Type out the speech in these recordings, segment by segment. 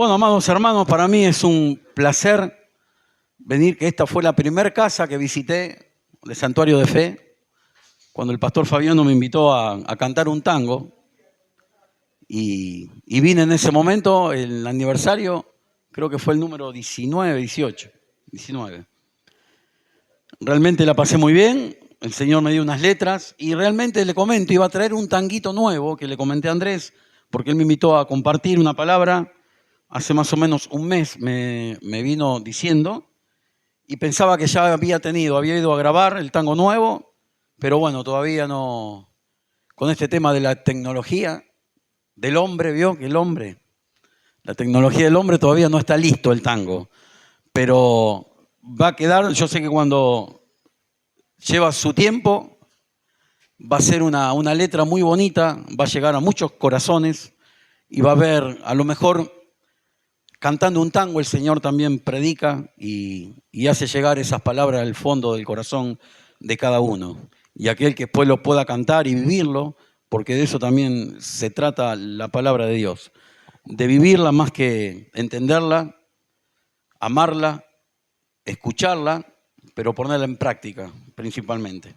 Bueno, amados hermanos, para mí es un placer venir, que esta fue la primera casa que visité de Santuario de Fe, cuando el pastor Fabiano me invitó a cantar un tango, y vine en ese momento, el aniversario, creo que fue el número 19, 18, 19. Realmente la pasé muy bien, el Señor me dio unas letras, y realmente le comento, iba a traer un tanguito nuevo, que le comenté a Andrés, porque él me invitó a compartir una palabra. Hace más o menos un mes me vino diciendo y pensaba que ya había ido a grabar el tango nuevo, pero bueno, todavía no, con este tema de la tecnología del hombre, vio que la tecnología del hombre todavía no está listo el tango, pero va a quedar, yo sé que cuando lleva su tiempo va a ser una letra muy bonita, va a llegar a muchos corazones y va a haber a lo mejor. Cantando un tango, el Señor también predica y hace llegar esas palabras al fondo del corazón de cada uno. Y aquel que después lo pueda cantar y vivirlo, porque de eso también se trata la palabra de Dios. De vivirla más que entenderla, amarla, escucharla, pero ponerla en práctica principalmente.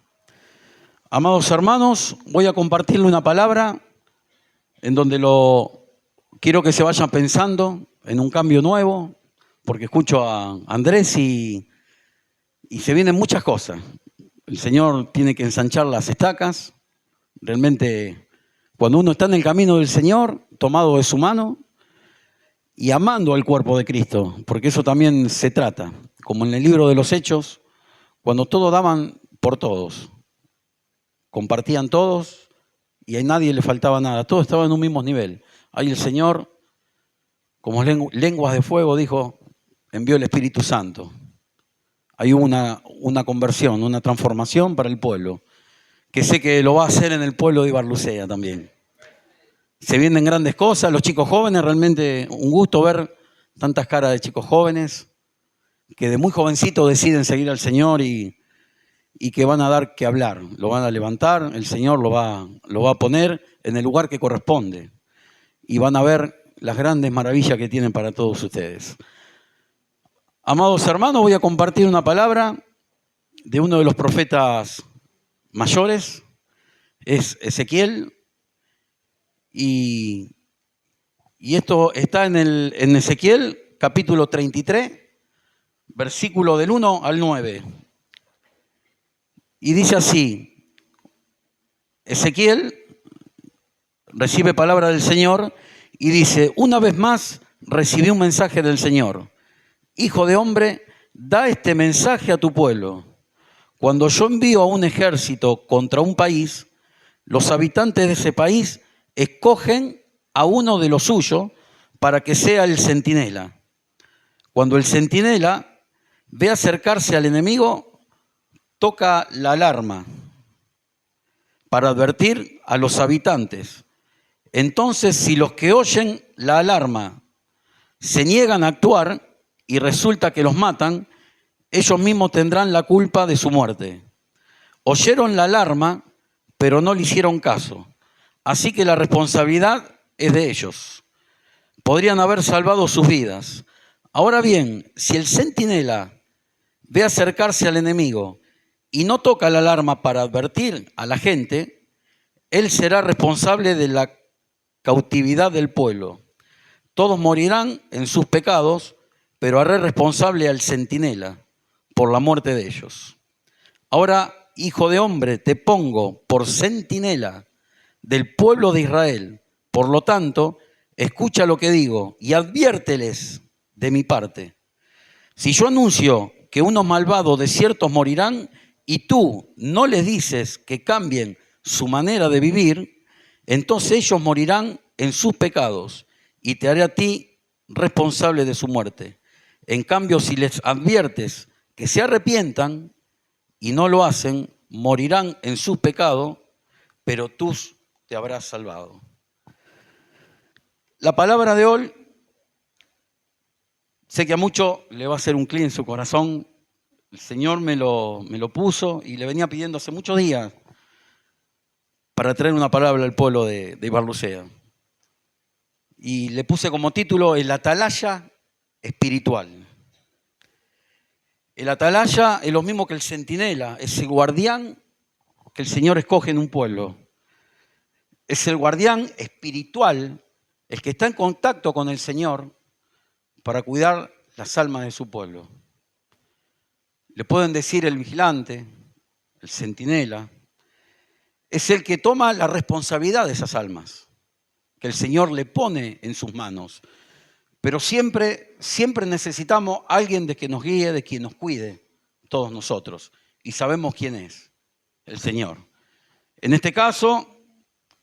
Amados hermanos, voy a compartirle una palabra en donde quiero que se vayan pensando en un cambio nuevo, porque escucho a Andrés y se vienen muchas cosas. El Señor tiene que ensanchar las estacas. Realmente, cuando uno está en el camino del Señor, tomado de su mano y amando al cuerpo de Cristo, porque eso también se trata. Como en el libro de los Hechos, cuando todos daban por todos, compartían todos y a nadie le faltaba nada, todos estaban en un mismo nivel. Ahí el Señor, como lenguas de fuego, dijo, envió el Espíritu Santo. Hay una conversión, una transformación para el pueblo, que sé que lo va a hacer en el pueblo de Ibarlucea también. Se vienen grandes cosas, los chicos jóvenes, realmente un gusto ver tantas caras de chicos jóvenes que de muy jovencitos deciden seguir al Señor y que van a dar que hablar, lo van a levantar, el Señor lo va a poner en el lugar que corresponde y van a ver las grandes maravillas que tienen para todos ustedes. Amados hermanos, voy a compartir una palabra de uno de los profetas mayores, es Ezequiel, y esto está en Ezequiel capítulo 33, versículo del 1 al 9. Y dice así, Ezequiel recibe palabra del Señor y dice, una vez más recibí un mensaje del Señor. Hijo de hombre, da este mensaje a tu pueblo. Cuando yo envío a un ejército contra un país, los habitantes de ese país escogen a uno de los suyos para que sea el centinela. Cuando el centinela ve acercarse al enemigo, toca la alarma para advertir a los habitantes. Entonces, si los que oyen la alarma se niegan a actuar y resulta que los matan, ellos mismos tendrán la culpa de su muerte. Oyeron la alarma, pero no le hicieron caso. Así que la responsabilidad es de ellos. Podrían haber salvado sus vidas. Ahora bien, si el centinela ve acercarse al enemigo y no toca la alarma para advertir a la gente, él será responsable de la cautividad del pueblo. Todos morirán en sus pecados, pero haré responsable al centinela por la muerte de ellos. Ahora, hijo de hombre, te pongo por centinela del pueblo de Israel. Por lo tanto, escucha lo que digo y adviérteles de mi parte. Si yo anuncio que unos malvados de ciertos morirán y tú no les dices que cambien su manera de vivir, entonces ellos morirán en sus pecados y te haré a ti responsable de su muerte. En cambio, si les adviertes que se arrepientan y no lo hacen, morirán en sus pecados, pero tú te habrás salvado. La palabra de hoy, sé que a muchos le va a hacer un clic en su corazón. El Señor me lo puso y le venía pidiendo hace muchos días para traer una palabra al pueblo de Ibarlucea. y le puse como título El atalaya espiritual. El atalaya es lo mismo que el centinela, es el guardián que el Señor escoge en un pueblo. Es el guardián espiritual, el que está en contacto con el Señor para cuidar las almas de su pueblo. Le pueden decir el vigilante, el centinela, es el que toma la responsabilidad de esas almas, que el Señor le pone en sus manos. Pero siempre necesitamos a alguien de que nos guíe, de quien nos cuide, todos nosotros. Y sabemos quién es, el Señor. En este caso,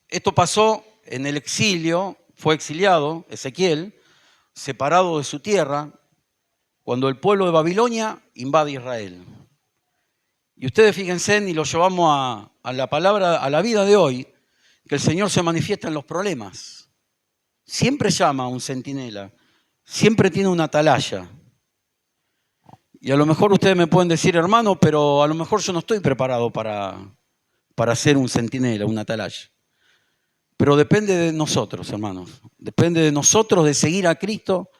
esto pasó en el exilio, fue exiliado Ezequiel, separado de su tierra, cuando el pueblo de Babilonia invade Israel. Y ustedes fíjense, y lo llevamos a la palabra, a la vida de hoy, que el Señor se manifiesta en los problemas. Siempre llama a un centinela, siempre tiene una atalaya. Y a lo mejor ustedes me pueden decir, hermano, pero a lo mejor yo no estoy preparado para ser un centinela, una atalaya. Pero depende de nosotros, hermanos. Depende de nosotros de seguir a Cristo,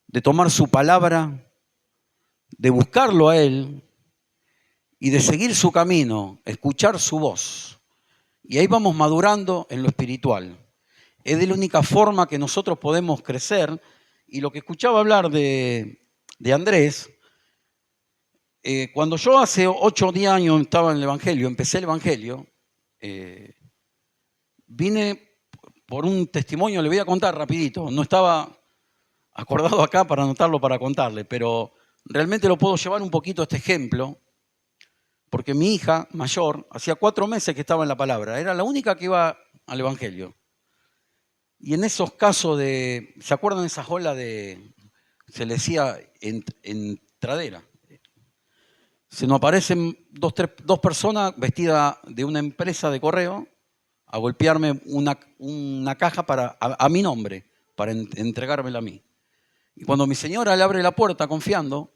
de tomar su palabra, de buscarlo a Él y de seguir su camino, escuchar su voz. Y ahí vamos madurando en lo espiritual. Es de la única forma que nosotros podemos crecer. Y lo que escuchaba hablar de Andrés, cuando yo hace 8 o 10 años estaba en el Evangelio, empecé el Evangelio, vine por un testimonio, le voy a contar rapidito, no estaba acordado acá para anotarlo para contarle, pero realmente lo puedo llevar un poquito a este ejemplo, porque mi hija mayor, hacía 4 meses que estaba en la palabra, era la única que iba al Evangelio. Y en esos casos de, ¿se acuerdan de esas olas de, se le decía entradera? Se nos aparecen dos personas vestidas de una empresa de correo a golpearme una caja a mi nombre, para entregármela a mí. Y cuando mi señora le abre la puerta confiando,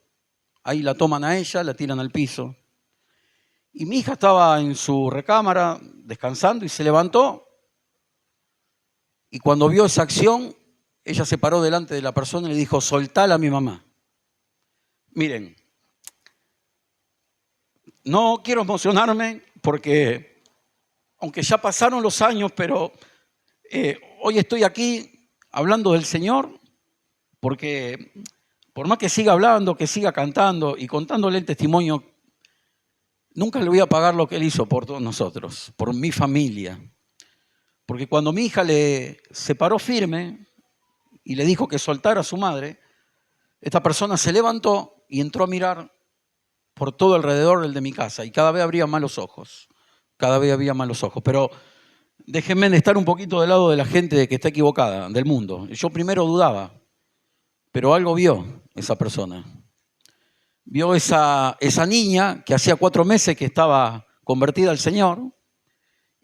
ahí la toman a ella, la tiran al piso. Y mi hija estaba en su recámara descansando y se levantó. Y cuando vio esa acción, ella se paró delante de la persona y le dijo, soltala a mi mamá. Miren, no quiero emocionarme porque, aunque ya pasaron los años, pero hoy estoy aquí hablando del Señor, porque por más que siga hablando, que siga cantando y contándole el testimonio, nunca le voy a pagar lo que Él hizo por todos nosotros, por mi familia. Porque cuando mi hija se paró firme y le dijo que soltara a su madre, esta persona se levantó y entró a mirar por todo alrededor de mi casa y cada vez abría más los ojos, cada vez había más los ojos. Pero déjenme estar un poquito del lado de la gente que está equivocada, del mundo. Yo primero dudaba, pero algo vio esa persona. Vio esa niña que hacía 4 meses que estaba convertida al Señor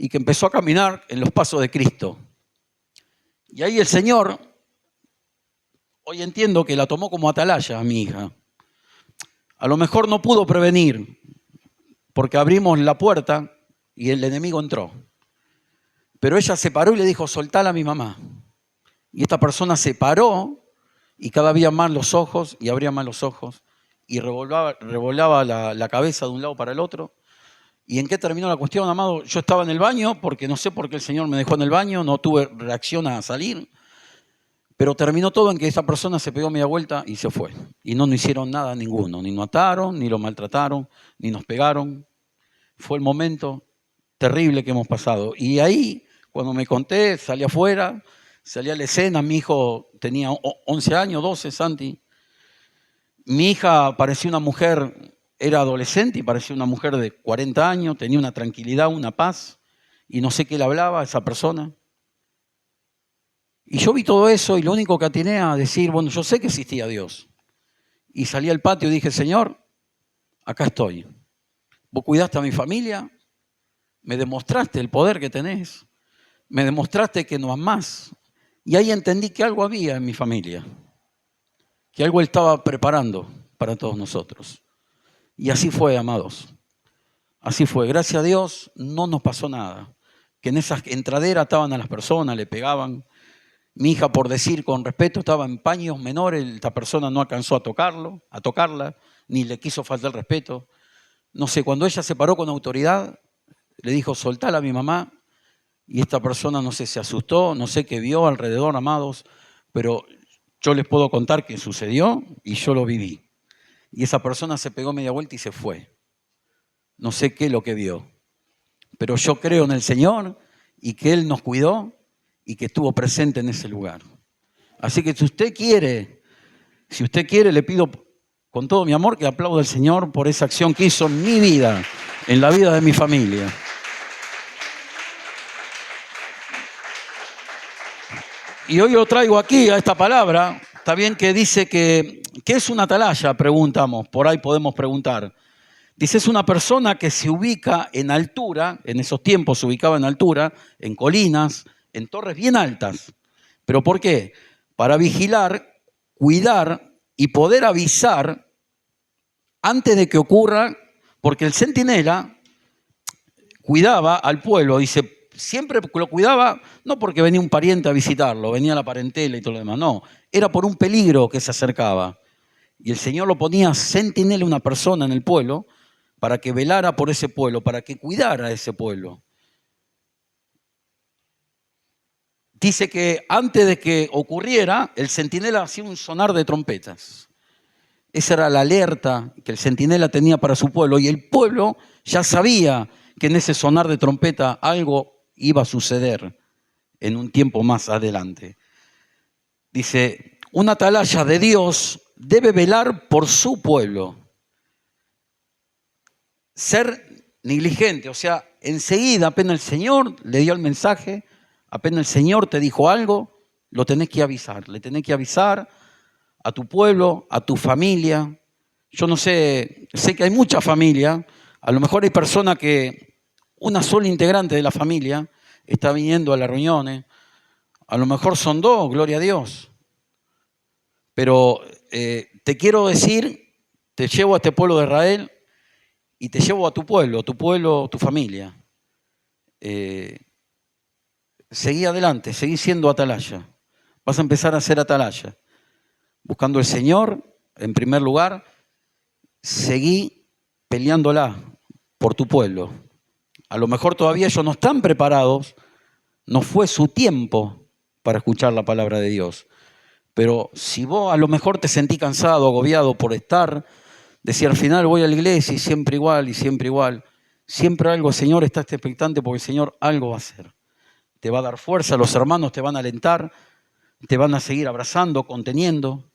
y que empezó a caminar en los pasos de Cristo. Y ahí el Señor, hoy entiendo que la tomó como atalaya a mi hija. A lo mejor no pudo prevenir, porque abrimos la puerta y el enemigo entró. Pero ella se paró y le dijo, soltala a mi mamá. Y esta persona se paró y cada vez más los ojos y abría más los ojos y revolaba la cabeza de un lado para el otro. ¿Y en qué terminó la cuestión, amado? Yo estaba en el baño, porque no sé por qué el Señor me dejó en el baño, no tuve reacción a salir, pero terminó todo en que esa persona se pegó media vuelta y se fue. Y no nos hicieron nada ninguno, ni nos ataron, ni lo maltrataron, ni nos pegaron. Fue el momento terrible que hemos pasado. Y ahí, cuando me conté, salí afuera, salí a la escena, mi hijo tenía 11 años, 12, Santi. Mi hija parecía una mujer, era adolescente y parecía una mujer de 40 años, tenía una tranquilidad, una paz, y no sé qué le hablaba a esa persona. Y yo vi todo eso y lo único que atiné a decir, bueno, yo sé que existía Dios. Y salí al patio y dije, Señor, acá estoy. Vos cuidaste a mi familia, me demostraste el poder que tenés, me demostraste que nos amás. Y ahí entendí que algo había en mi familia, que algo Él estaba preparando para todos nosotros. Y así fue, amados. Así fue. Gracias a Dios no nos pasó nada. Que en esas entraderas estaban a las personas, le pegaban. Mi hija, por decir con respeto, estaba en paños menores, esta persona no alcanzó a tocarla, ni le quiso faltar el respeto. No sé, cuando ella se paró con autoridad, le dijo, soltala a mi mamá, y esta persona, no sé, se asustó, no sé qué vio alrededor, amados, pero yo les puedo contar qué sucedió y yo lo viví. Y esa persona se pegó media vuelta y se fue. No sé qué es lo que vio, pero yo creo en el Señor y que Él nos cuidó y que estuvo presente en ese lugar. Así que si usted quiere, le pido con todo mi amor que aplaude al Señor por esa acción que hizo en mi vida, en la vida de mi familia. Y hoy lo traigo aquí a esta palabra, está bien que dice que, ¿qué es una atalaya? Preguntamos, por ahí podemos preguntar. Dice, es una persona que se ubica en altura, en esos tiempos se ubicaba en altura, en colinas, en torres bien altas. ¿Pero por qué? Para vigilar, cuidar y poder avisar antes de que ocurra, porque el centinela cuidaba al pueblo, dice, siempre lo cuidaba, no porque venía un pariente a visitarlo, venía la parentela y todo lo demás, no, era por un peligro que se acercaba. Y el Señor lo ponía centinela, una persona en el pueblo, para que velara por ese pueblo, para que cuidara a ese pueblo. Dice que antes de que ocurriera, el centinela hacía un sonar de trompetas. Esa era la alerta que el centinela tenía para su pueblo y el pueblo ya sabía que en ese sonar de trompeta algo iba a suceder en un tiempo más adelante. Dice, una atalaya de Dios debe velar por su pueblo. Ser negligente, o sea, enseguida apenas el Señor le dio el mensaje, apenas el Señor te dijo algo, lo tenés que avisar, le tenés que avisar a tu pueblo, a tu familia. Yo no sé, sé que hay mucha familia, a lo mejor hay personas que una sola integrante de la familia está viniendo a las reuniones, a lo mejor son dos, gloria a Dios. Pero te quiero decir, te llevo a este pueblo de Israel y te llevo a tu pueblo, tu familia. Seguí adelante, seguí siendo atalaya. Vas a empezar a ser atalaya. Buscando al Señor, en primer lugar, seguí peleándola por tu pueblo. A lo mejor todavía ellos no están preparados, no fue su tiempo para escuchar la palabra de Dios. Pero si vos a lo mejor te sentís cansado, agobiado por estar, decía al final voy a la iglesia y siempre igual, siempre algo, el Señor está expectante porque el Señor algo va a hacer. Te va a dar fuerza, los hermanos te van a alentar, te van a seguir abrazando, conteniendo.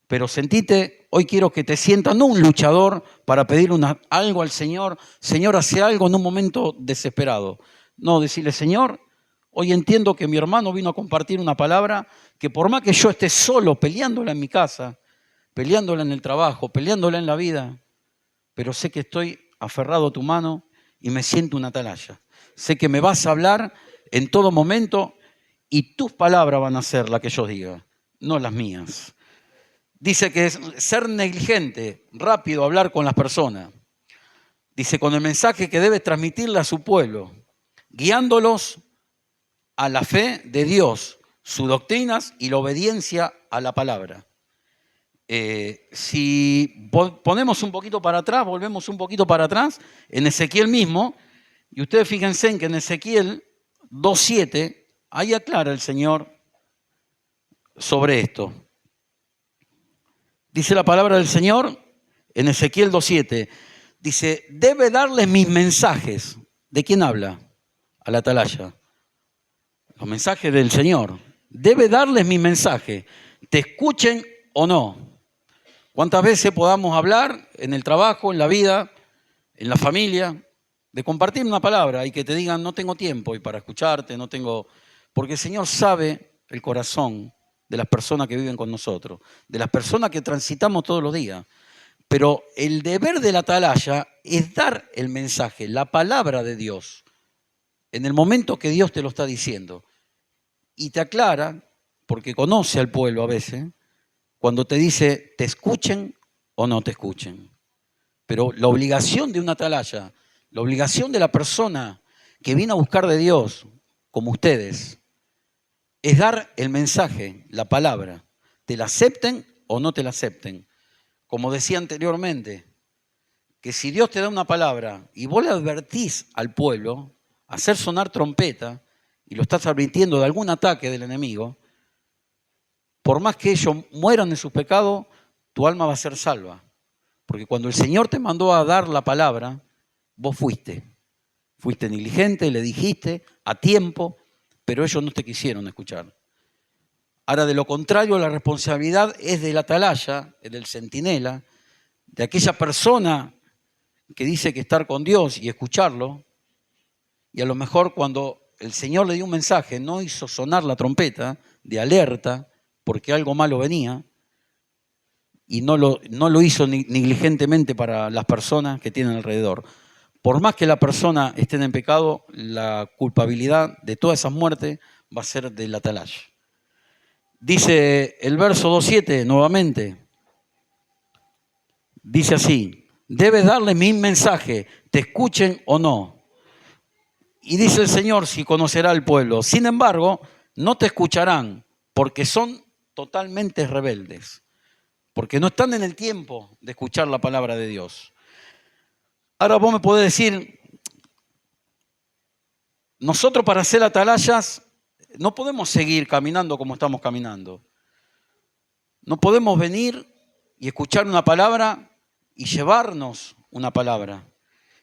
Pero sentite, hoy quiero que te sientas, no un luchador para pedir algo al Señor, Señor, hace algo en un momento desesperado. No, decirle, Señor, hoy entiendo que mi hermano vino a compartir una palabra que por más que yo esté solo peleándola en mi casa, peleándola en el trabajo, peleándola en la vida, pero sé que estoy aferrado a tu mano y me siento una atalaya. Sé que me vas a hablar en todo momento y tus palabras van a ser las que yo diga, no las mías. Dice que es ser negligente, rápido hablar con las personas. Dice con el mensaje que debe transmitirle a su pueblo, guiándolos a la fe de Dios, sus doctrinas y la obediencia a la palabra. Si ponemos un poquito para atrás, volvemos un poquito para atrás, en Ezequiel mismo, y ustedes fíjense en que en Ezequiel 2:7, ahí aclara el Señor sobre esto. Dice la palabra del Señor en Ezequiel 2:7, dice, debe darles mis mensajes. ¿De quién habla? A la atalaya. Los mensajes del Señor. Debe darles mi mensaje, te escuchen o no. ¿Cuántas veces podamos hablar en el trabajo, en la vida, en la familia, de compartir una palabra y que te digan no tengo tiempo y para escucharte, no tengo... Porque el Señor sabe el corazón de las personas que viven con nosotros, de las personas que transitamos todos los días. Pero el deber de la atalaya es dar el mensaje, la palabra de Dios, en el momento que Dios te lo está diciendo. Y te aclara, porque conoce al pueblo a veces, cuando te dice, te escuchen o no te escuchen. Pero la obligación de una atalaya, la obligación de la persona que viene a buscar de Dios, como ustedes, es dar el mensaje, la palabra. Te la acepten o no te la acepten. Como decía anteriormente, que si Dios te da una palabra y vos le advertís al pueblo, hacer sonar trompeta, y lo estás advirtiendo de algún ataque del enemigo, por más que ellos mueran en sus pecados, tu alma va a ser salva. Porque cuando el Señor te mandó a dar la palabra, vos fuiste. Fuiste negligente, le dijiste a tiempo, pero ellos no te quisieron escuchar. Ahora, de lo contrario, la responsabilidad es del atalaya, es del centinela, de aquella persona que dice que estar con Dios y escucharlo, y a lo mejor cuando el Señor le dio un mensaje no hizo sonar la trompeta de alerta porque algo malo venía, y no lo hizo negligentemente para las personas que tienen alrededor. Por más que la persona esté en pecado, la culpabilidad de todas esas muertes va a ser del atalaya. Dice el verso 2.7 nuevamente, dice así, debes darle mi mensaje, te escuchen o no. Y dice el Señor, si conocerá al pueblo. Sin embargo, no te escucharán porque son totalmente rebeldes, porque no están en el tiempo de escuchar la palabra de Dios. Ahora vos me podés decir, nosotros para ser atalayas no podemos seguir caminando como estamos caminando. No podemos venir y escuchar una palabra y llevarnos una palabra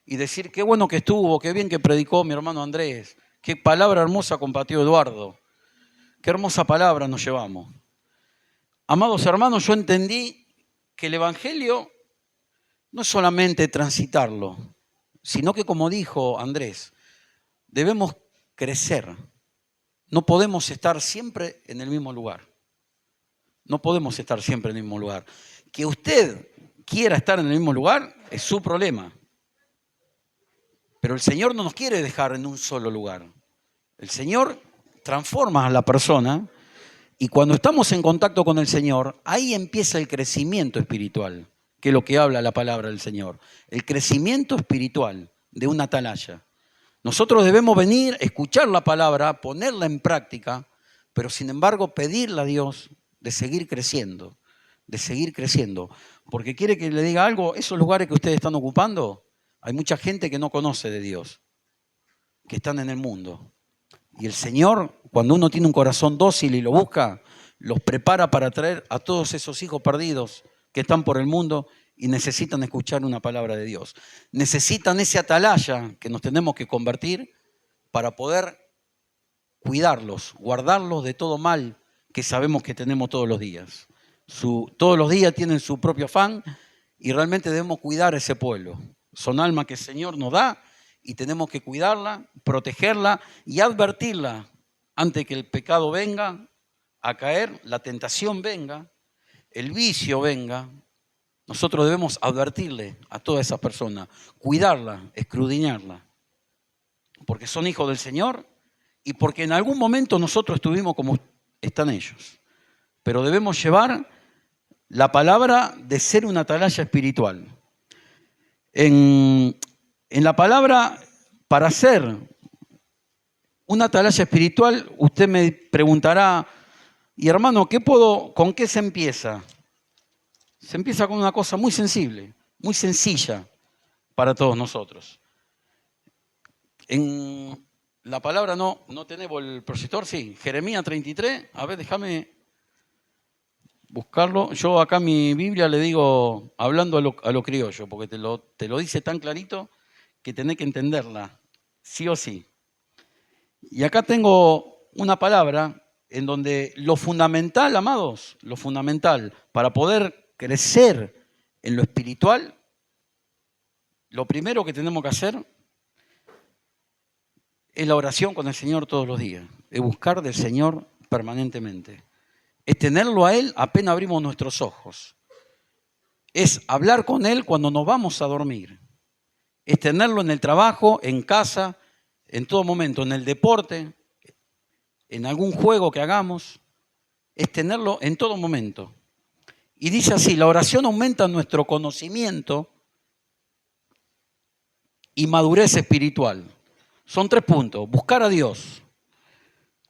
y decir qué bueno que estuvo, qué bien que predicó mi hermano Andrés, qué palabra hermosa compartió Eduardo, qué hermosa palabra nos llevamos. Amados hermanos, yo entendí que el Evangelio no es solamente transitarlo, sino que, como dijo Andrés, debemos crecer. No podemos estar siempre en el mismo lugar. No podemos estar siempre en el mismo lugar. Que usted quiera estar en el mismo lugar es su problema. Pero el Señor no nos quiere dejar en un solo lugar. El Señor transforma a la persona y cuando estamos en contacto con el Señor, ahí empieza el crecimiento espiritual, que es lo que habla la palabra del Señor. El crecimiento espiritual de una atalaya. Nosotros debemos venir, escuchar la palabra, ponerla en práctica, pero sin embargo pedirle a Dios de seguir creciendo, de seguir creciendo. Porque quiere que le diga algo, esos lugares que ustedes están ocupando, hay mucha gente que no conoce de Dios, que están en el mundo. Y el Señor, cuando uno tiene un corazón dócil y lo busca, los prepara para traer a todos esos hijos perdidos que están por el mundo y necesitan escuchar una palabra de Dios. Necesitan ese atalaya que nos tenemos que convertir para poder cuidarlos, guardarlos de todo mal que sabemos que tenemos todos los días. Todos los días tienen su propio afán y realmente debemos cuidar a ese pueblo. Son almas que el Señor nos da y tenemos que cuidarla, protegerla y advertirla antes que el pecado venga a caer, la tentación venga, el vicio venga. Nosotros debemos advertirle a todas esas personas, cuidarla, escudriñarla, porque son hijos del Señor y porque en algún momento nosotros estuvimos como están ellos. Pero debemos llevar la palabra de ser una atalaya espiritual. En la palabra, para ser una atalaya espiritual, usted me preguntará, y hermano, ¿con qué se empieza? Se empieza con una cosa muy sensible, muy sencilla para todos nosotros. En la palabra no tenemos el proyector, sí, Jeremías 33, a ver, déjame buscarlo. Yo acá en mi Biblia le digo, hablando a lo criollo, porque te lo dice tan clarito que tenés que entenderla, sí o sí. Y acá tengo una palabra en donde lo fundamental, amados, lo fundamental para poder crecer en lo espiritual, lo primero que tenemos que hacer es la oración con el Señor todos los días, es buscar del Señor permanentemente, es tenerlo a Él apenas abrimos nuestros ojos, es hablar con Él cuando nos vamos a dormir, es tenerlo en el trabajo, en casa, en todo momento, en el deporte, en algún juego que hagamos, es tenerlo en todo momento. Y dice así, la oración aumenta nuestro conocimiento y madurez espiritual. Son 3 puntos. Buscar a Dios,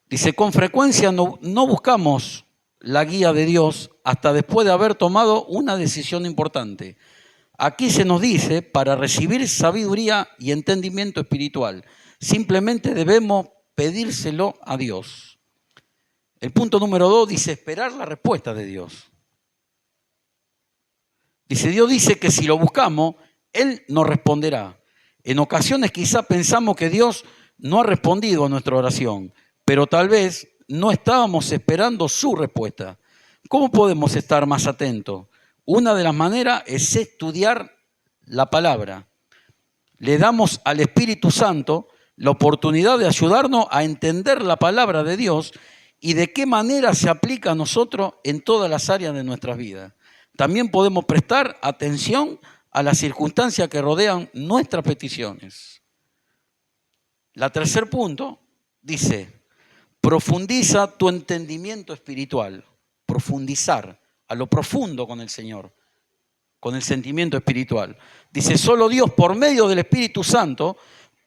Dice, con frecuencia no buscamos la guía de Dios hasta después de haber tomado una decisión importante. Aquí se nos dice, para recibir sabiduría y entendimiento espiritual, simplemente debemos pedírselo a Dios. El punto número 2 dice, esperar la respuesta de Dios. Dice, Dios dice que si lo buscamos, Él nos responderá. En ocasiones quizá pensamos que Dios no ha respondido a nuestra oración, pero tal vez no estábamos esperando su respuesta. ¿Cómo podemos estar más atentos? Una de las maneras es estudiar la palabra. Le damos al Espíritu Santo la oportunidad de ayudarnos a entender la palabra de Dios y de qué manera se aplica a nosotros en todas las áreas de nuestras vidas. También podemos prestar atención a las circunstancias que rodean nuestras peticiones. La tercer punto dice, profundiza tu entendimiento espiritual. Profundizar a lo profundo con el Señor, con el sentimiento espiritual. Dice, solo Dios por medio del Espíritu Santo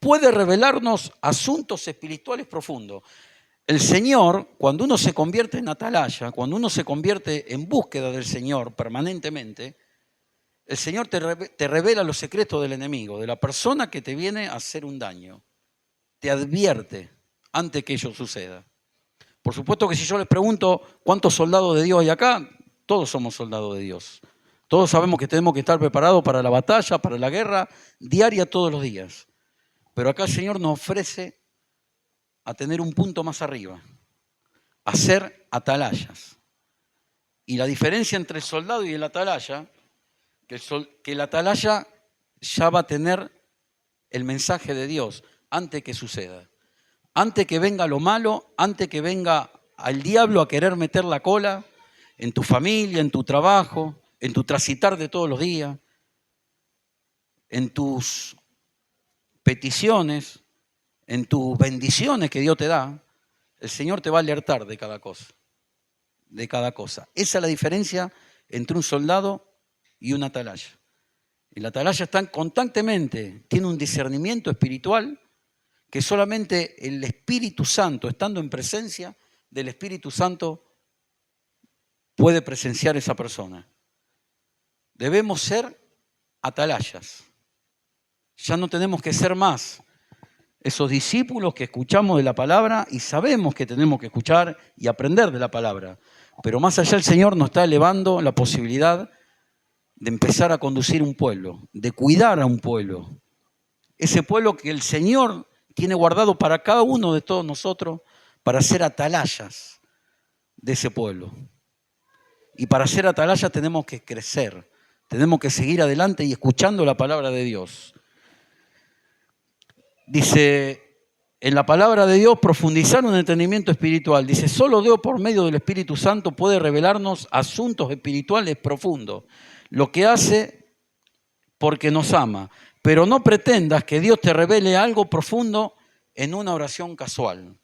puede revelarnos asuntos espirituales profundos. El Señor, cuando uno se convierte en atalaya, cuando uno se convierte en búsqueda del Señor permanentemente, el Señor te revela los secretos del enemigo, de la persona que te viene a hacer un daño. Te advierte antes que ello suceda. Por supuesto que si yo les pregunto cuántos soldados de Dios hay acá, todos somos soldados de Dios. Todos sabemos que tenemos que estar preparados para la batalla, para la guerra diaria todos los días. Pero acá el Señor nos ofrece a tener un punto más arriba, a ser atalayas. Y la diferencia entre el soldado y el atalaya, que el atalaya ya va a tener el mensaje de Dios antes que suceda. Antes que venga lo malo, antes que venga al diablo a querer meter la cola en tu familia, en tu trabajo, en tu transitar de todos los días, en tus peticiones, en tus bendiciones que Dios te da, el Señor te va a alertar de cada cosa. De cada cosa. Esa es la diferencia entre un soldado y un atalaya. El atalaya está constantemente, tiene un discernimiento espiritual que solamente el Espíritu Santo, estando en presencia del Espíritu Santo, puede presenciar esa persona. Debemos ser atalayas. Ya no tenemos que ser más esos discípulos que escuchamos de la palabra y sabemos que tenemos que escuchar y aprender de la palabra. Pero más allá el Señor nos está elevando la posibilidad de empezar a conducir un pueblo, de cuidar a un pueblo. Ese pueblo que el Señor tiene guardado para cada uno de todos nosotros para ser atalayas de ese pueblo. Y para ser atalayas tenemos que crecer, tenemos que seguir adelante y escuchando la palabra de Dios. Dice, en la palabra de Dios, profundizar un entendimiento espiritual. Dice, solo Dios por medio del Espíritu Santo puede revelarnos asuntos espirituales profundos. Lo que hace porque nos ama. Pero no pretendas que Dios te revele algo profundo en una oración casual.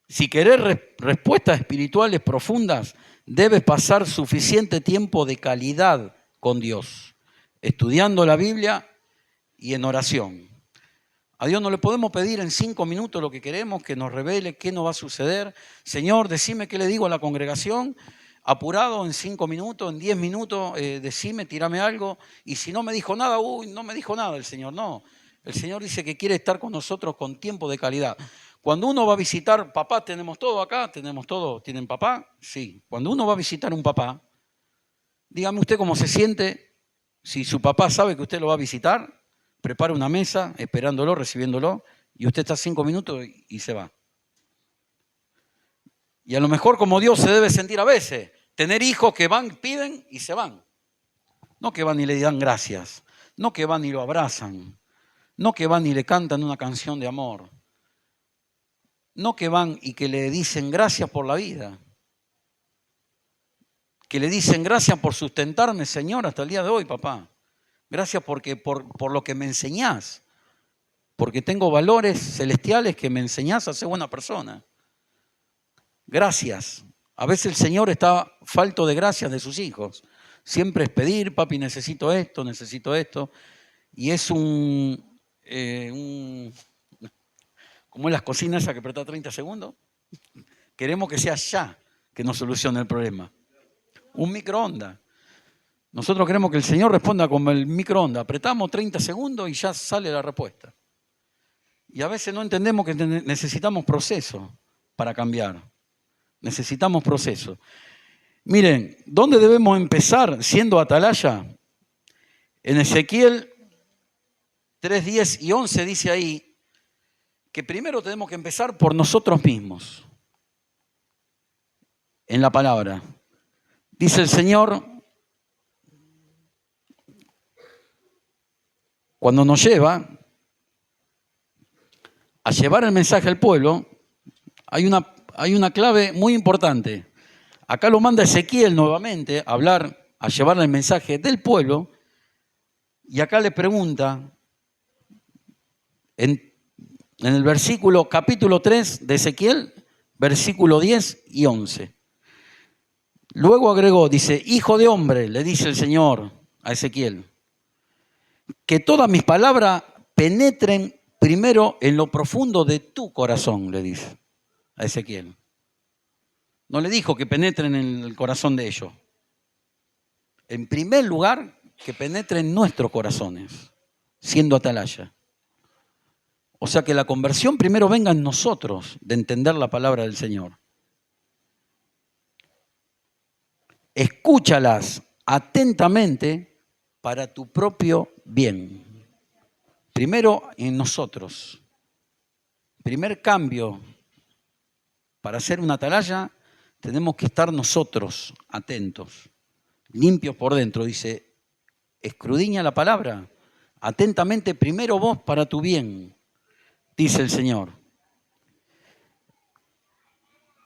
Si querés respuestas espirituales profundas, debes pasar suficiente tiempo de calidad con Dios, estudiando la Biblia y en oración. A Dios no le podemos pedir en 5 minutos lo que queremos, que nos revele qué nos va a suceder. Señor, decime qué le digo a la congregación. Apurado, en 5 minutos, en 10 minutos, decime, tirame algo. Y si no me dijo nada, no me dijo nada el Señor. No, el Señor dice que quiere estar con nosotros con tiempo de calidad. Cuando uno va a visitar, papá, tenemos todo acá, tenemos todo. ¿Tienen papá? Sí. Cuando uno va a visitar un papá, dígame usted cómo se siente si su papá sabe que usted lo va a visitar. Prepara una mesa, esperándolo, recibiéndolo, y usted está 5 minutos y se va. Y a lo mejor como Dios se debe sentir a veces, tener hijos que van, piden y se van. No que van y le dan gracias, no que van y lo abrazan, no que van y le cantan una canción de amor, no que van y que le dicen gracias por la vida, que le dicen gracias por sustentarme, Señor, hasta el día de hoy, papá. Gracias porque por lo que me enseñás, porque tengo valores celestiales que me enseñás a ser buena persona. Gracias. A veces el Señor está falto de gracias de sus hijos. Siempre es pedir, papi, necesito esto. Y es como es las cocinas esas que apretá 30 segundos. Queremos que sea ya que nos solucione el problema. Un microondas. Nosotros queremos que el Señor responda como el microondas. Apretamos 30 segundos y ya sale la respuesta. Y a veces no entendemos que necesitamos proceso para cambiar. Necesitamos proceso. Miren, ¿dónde debemos empezar siendo atalaya? En Ezequiel 3, 10 y 11 dice ahí que primero tenemos que empezar por nosotros mismos. En la palabra. Dice el Señor, cuando nos lleva a llevar el mensaje al pueblo, hay una clave muy importante. Acá lo manda Ezequiel nuevamente a hablar, a llevar el mensaje del pueblo, y acá le pregunta, en el versículo, capítulo 3 de Ezequiel, versículo 10 y 11. Luego agregó, dice, hijo de hombre, le dice el Señor a Ezequiel, que todas mis palabras penetren primero en lo profundo de tu corazón, le dice a Ezequiel. No le dijo que penetren en el corazón de ellos. En primer lugar, que penetren en nuestros corazones, siendo atalaya. O sea, que la conversión primero venga en nosotros, de entender la palabra del Señor. Escúchalas atentamente para tu propio bien. Primero en nosotros. Primer cambio para hacer una atalaya, tenemos que estar nosotros atentos, limpios por dentro. Dice, escudriña la palabra, atentamente primero vos para tu bien, dice el Señor.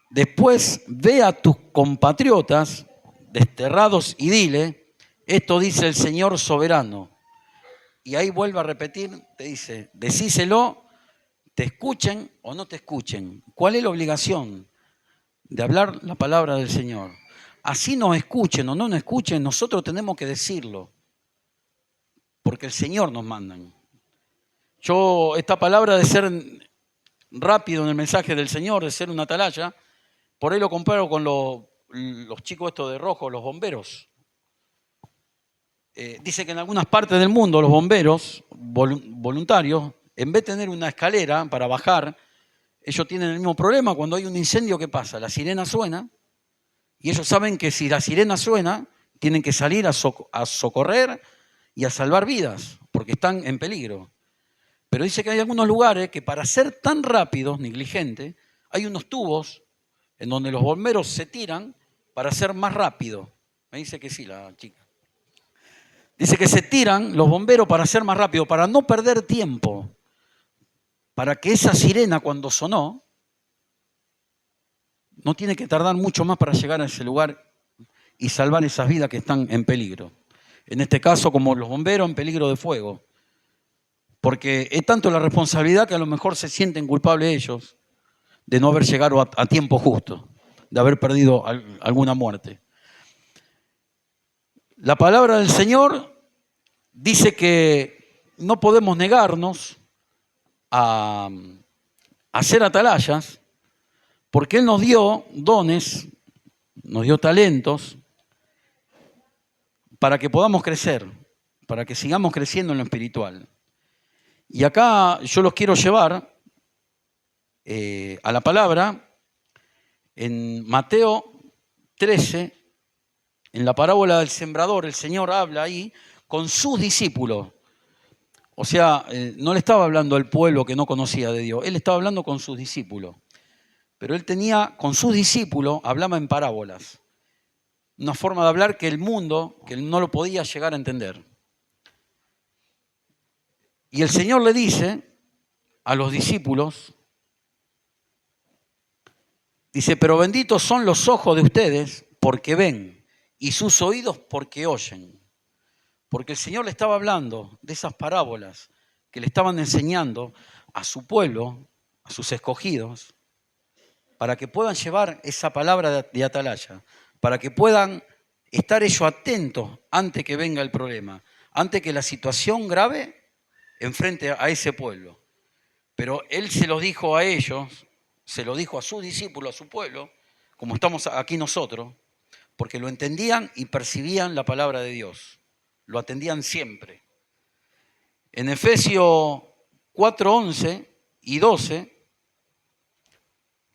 Después ve a tus compatriotas desterrados y dile, esto dice el Señor soberano. Y ahí vuelve a repetir, te dice, decíselo, te escuchen o no te escuchen. ¿Cuál es la obligación de hablar la palabra del Señor? Así nos escuchen o no nos escuchen, nosotros tenemos que decirlo, porque el Señor nos manda. Yo, esta palabra de ser rápido en el mensaje del Señor, de ser una atalaya, por ahí lo comparo con los chicos estos de rojo, los bomberos. Dice que en algunas partes del mundo los bomberos voluntarios, en vez de tener una escalera para bajar, ellos tienen el mismo problema. Cuando hay un incendio, ¿qué pasa? La sirena suena y ellos saben que si la sirena suena, tienen que salir a socorrer y a salvar vidas, porque están en peligro. Pero dice que hay algunos lugares que para ser tan rápidos, negligentes, hay unos tubos en donde los bomberos se tiran para ser más rápido. Me dice que sí la chica. Dice que se tiran los bomberos para ser más rápido, para no perder tiempo, para que esa sirena cuando sonó, no tiene que tardar mucho más para llegar a ese lugar y salvar esas vidas que están en peligro. En este caso, como los bomberos en peligro de fuego. Porque es tanto la responsabilidad que a lo mejor se sienten culpables ellos de no haber llegado a tiempo justo, de haber perdido alguna muerte. La palabra del Señor dice que no podemos negarnos a ser atalayas porque Él nos dio dones, nos dio talentos para que podamos crecer, para que sigamos creciendo en lo espiritual. Y acá yo los quiero llevar a la palabra en Mateo 13, en la parábola del sembrador, el Señor habla ahí con sus discípulos. O sea, no le estaba hablando al pueblo que no conocía de Dios, Él estaba hablando con sus discípulos. Pero Él tenía, con sus discípulos, hablaba en parábolas. Una forma de hablar que el mundo, que Él no lo podía llegar a entender. Y el Señor le dice a los discípulos, dice, pero benditos son los ojos de ustedes porque ven y sus oídos porque oyen. Porque el Señor le estaba hablando de esas parábolas que le estaban enseñando a su pueblo, a sus escogidos, para que puedan llevar esa palabra de atalaya, para que puedan estar ellos atentos antes que venga el problema, antes que la situación grave enfrente a ese pueblo. Pero Él se los dijo a ellos, se lo dijo a sus discípulos, a su pueblo, como estamos aquí nosotros, porque lo entendían y percibían la palabra de Dios. Lo atendían siempre. En Efesios 4, 11 y 12,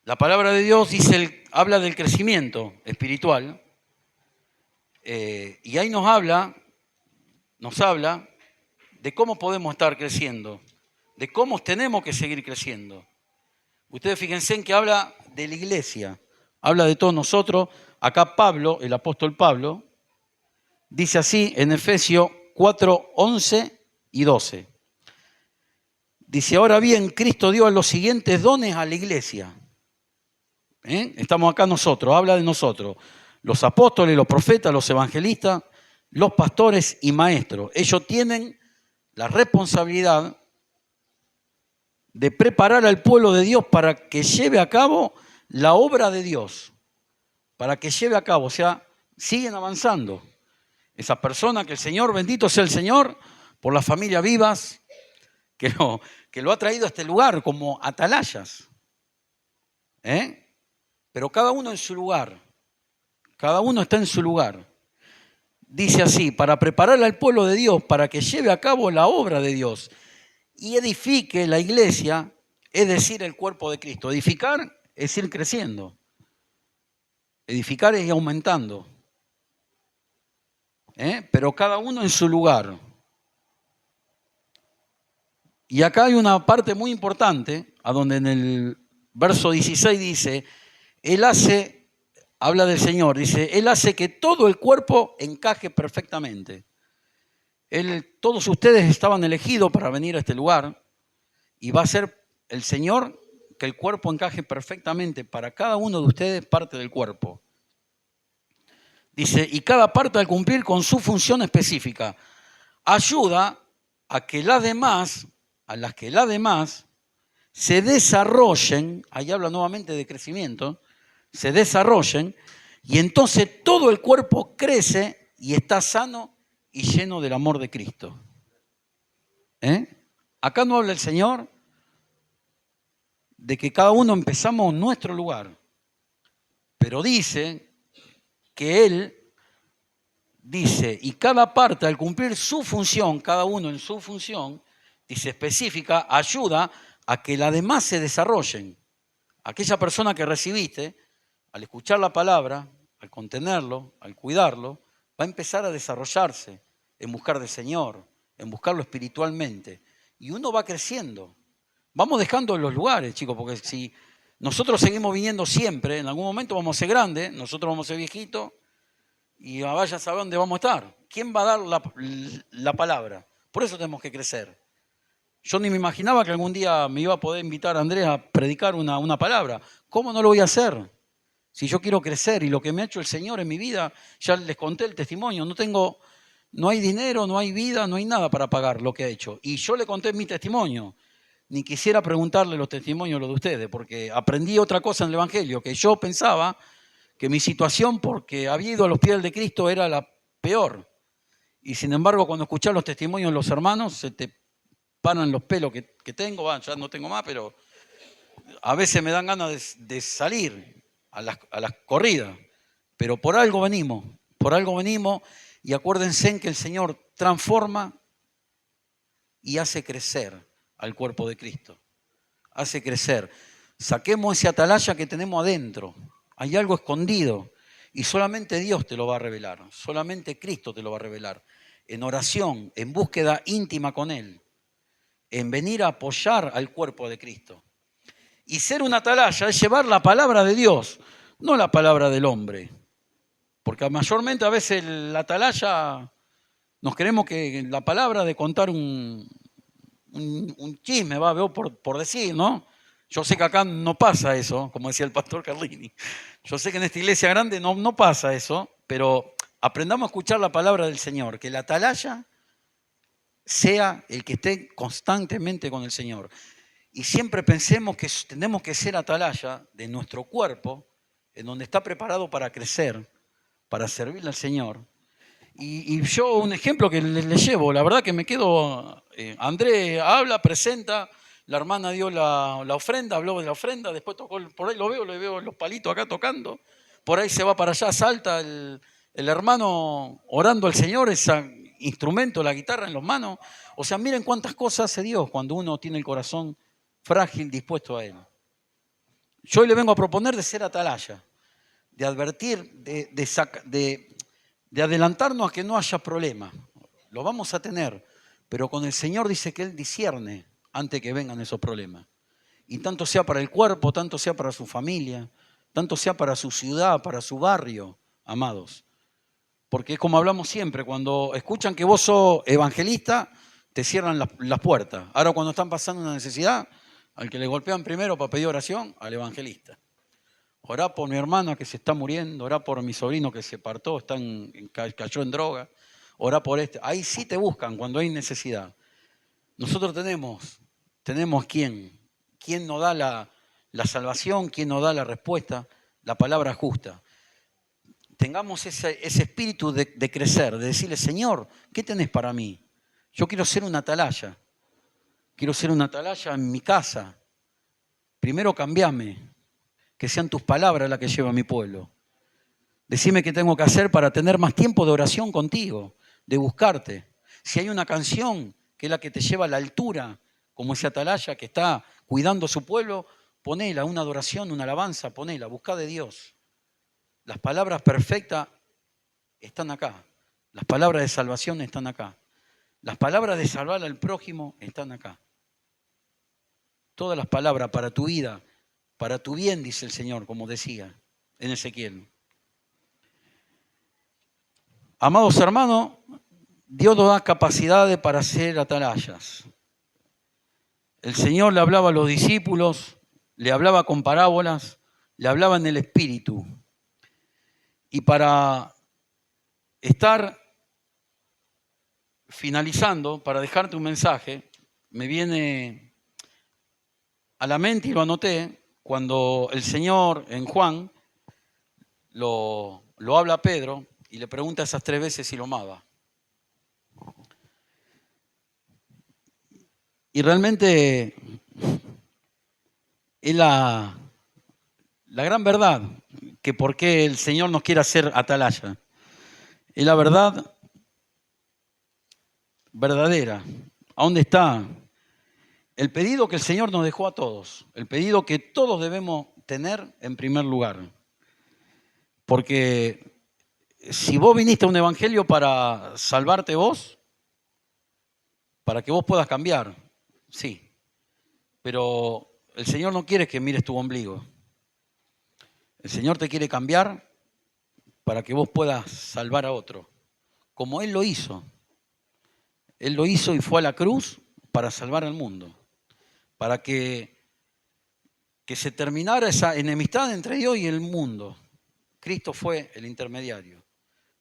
la palabra de Dios habla del crecimiento espiritual. Y ahí nos habla de cómo podemos estar creciendo, de cómo tenemos que seguir creciendo. Ustedes fíjense en que habla de la iglesia, habla de todos nosotros. Acá Pablo, el apóstol Pablo, dice así en Efesios 4, 11 y 12. Dice, ahora bien, Cristo dio los siguientes dones a la iglesia. Estamos acá nosotros, habla de nosotros. Los apóstoles, los profetas, los evangelistas, los pastores y maestros. Ellos tienen la responsabilidad de preparar al pueblo de Dios para que lleve a cabo la obra de Dios. Para que lleve a cabo, o sea, siguen avanzando. Esa persona, que el Señor, bendito sea el Señor, por las familias vivas, que lo ha traído a este lugar como atalayas. Pero cada uno en su lugar. Cada uno está en su lugar. Dice así, para preparar al pueblo de Dios, para que lleve a cabo la obra de Dios y edifique la iglesia, es decir, el cuerpo de Cristo. Edificar es ir creciendo. Edificar es ir aumentando. Pero cada uno en su lugar. Y acá hay una parte muy importante, a donde en el verso 16 dice, habla del Señor, dice, Él hace que todo el cuerpo encaje perfectamente. Todos ustedes estaban elegidos para venir a este lugar y va a ser el Señor que el cuerpo encaje perfectamente para cada uno de ustedes parte del cuerpo. Dice, y cada parte al cumplir con su función específica ayuda a que las demás se desarrollen, ahí habla nuevamente de crecimiento, se desarrollen y entonces todo el cuerpo crece y está sano y lleno del amor de Cristo. Acá no habla el Señor de que cada uno empezamos en nuestro lugar, pero dice que Él dice, y cada parte al cumplir su función, cada uno en su función, dice específica, ayuda a que las demás se desarrollen. Aquella persona que recibiste, al escuchar la palabra, al contenerlo, al cuidarlo, va a empezar a desarrollarse en buscar del Señor, en buscarlo espiritualmente. Y uno va creciendo. Vamos dejando los lugares, chicos, porque si nosotros seguimos viniendo siempre, en algún momento vamos a ser grandes, nosotros vamos a ser viejitos, y vaya a saber dónde vamos a estar. ¿Quién va a dar la palabra? Por eso tenemos que crecer. Yo ni me imaginaba que algún día me iba a poder invitar a Andrés a predicar una palabra. ¿Cómo no lo voy a hacer? Si yo quiero crecer y lo que me ha hecho el Señor en mi vida, ya les conté el testimonio, no hay dinero, no hay vida, no hay nada para pagar lo que ha hecho. Y yo le conté mi testimonio. Ni quisiera preguntarle los testimonios los de ustedes, porque aprendí otra cosa en el Evangelio, que yo pensaba que mi situación, porque había ido a los pies de Cristo, era la peor. Y sin embargo, cuando escuchás los testimonios de los hermanos, se te paran los pelos que tengo, ya no tengo más, pero a veces me dan ganas de salir a las corridas. Pero por algo venimos, y acuérdense en que el Señor transforma y hace crecer al cuerpo de Cristo. Hace crecer. Saquemos ese atalaya que tenemos adentro. Hay algo escondido y solamente Dios te lo va a revelar, solamente Cristo te lo va a revelar. En oración, en búsqueda íntima con Él, en venir a apoyar al cuerpo de Cristo. Y ser una atalaya es llevar la palabra de Dios, no la palabra del hombre. Porque mayormente a veces la atalaya nos queremos que la palabra de contar un chisme, veo por decir, ¿no? Yo sé que acá no pasa eso, como decía el pastor Carlini. Yo sé que en esta iglesia grande no pasa eso, pero aprendamos a escuchar la palabra del Señor, que la atalaya sea el que esté constantemente con el Señor. Y siempre pensemos que tenemos que ser atalaya de nuestro cuerpo, en donde está preparado para crecer, para servirle al Señor. Y yo un ejemplo que le llevo, la verdad que me quedo, Andrés habla, presenta, la hermana dio la ofrenda, habló de la ofrenda, después tocó, por ahí le veo los palitos acá tocando, por ahí se va para allá, salta el hermano orando al Señor, ese instrumento, la guitarra en las manos. O sea, miren cuántas cosas hace Dios cuando uno tiene el corazón frágil, dispuesto a Él. Yo hoy le vengo a proponer de ser atalaya, de advertir, de adelantarnos a que no haya problema. Lo vamos a tener, pero con el Señor dice que Él discierne antes que vengan esos problemas. Y tanto sea para el cuerpo, tanto sea para su familia, tanto sea para su ciudad, para su barrio, amados. Porque es como hablamos siempre, cuando escuchan que vos sos evangelista, te cierran las puertas. Ahora cuando están pasando una necesidad, al que le golpean primero para pedir oración, al evangelista. Orá por mi hermana que se está muriendo, orá por mi sobrino que se partó, cayó en droga, orá por este. Ahí sí te buscan cuando hay necesidad. Nosotros tenemos quién nos da la salvación, quién nos da la respuesta, la palabra justa. Tengamos ese espíritu de crecer, de decirle, Señor, ¿qué tenés para mí? Yo quiero ser una atalaya. Quiero ser una atalaya en mi casa. Primero cambiame, que sean tus palabras las que lleva a mi pueblo. Decime qué tengo que hacer para tener más tiempo de oración contigo, de buscarte. Si hay una canción que es la que te lleva a la altura, como ese atalaya que está cuidando a su pueblo, ponela, una adoración, una alabanza, ponela, buscá de Dios. Las palabras perfectas están acá. Las palabras de salvación están acá. Las palabras de salvar al prójimo están acá. Todas las palabras para tu vida, para tu bien, dice el Señor, como decía en Ezequiel. Amados hermanos, Dios nos da capacidades para ser atalayas. El Señor le hablaba a los discípulos, le hablaba con parábolas, le hablaba en el Espíritu. Y para estar finalizando, para dejarte un mensaje, me viene a la mente y lo anoté cuando el Señor en Juan lo habla a Pedro y le pregunta esas 3 veces si lo amaba. Y realmente es la gran verdad, que por qué el Señor nos quiere hacer atalaya. Es la verdad verdadera. ¿A dónde está? El pedido que el Señor nos dejó a todos, el pedido que todos debemos tener en primer lugar. Porque si vos viniste a un evangelio para salvarte vos, para que vos puedas cambiar, sí. Pero el Señor no quiere que mires tu ombligo. El Señor te quiere cambiar para que vos puedas salvar a otro, como Él lo hizo. Él lo hizo y fue a la cruz para salvar al mundo, para que se terminara esa enemistad entre Dios y el mundo. Cristo fue el intermediario.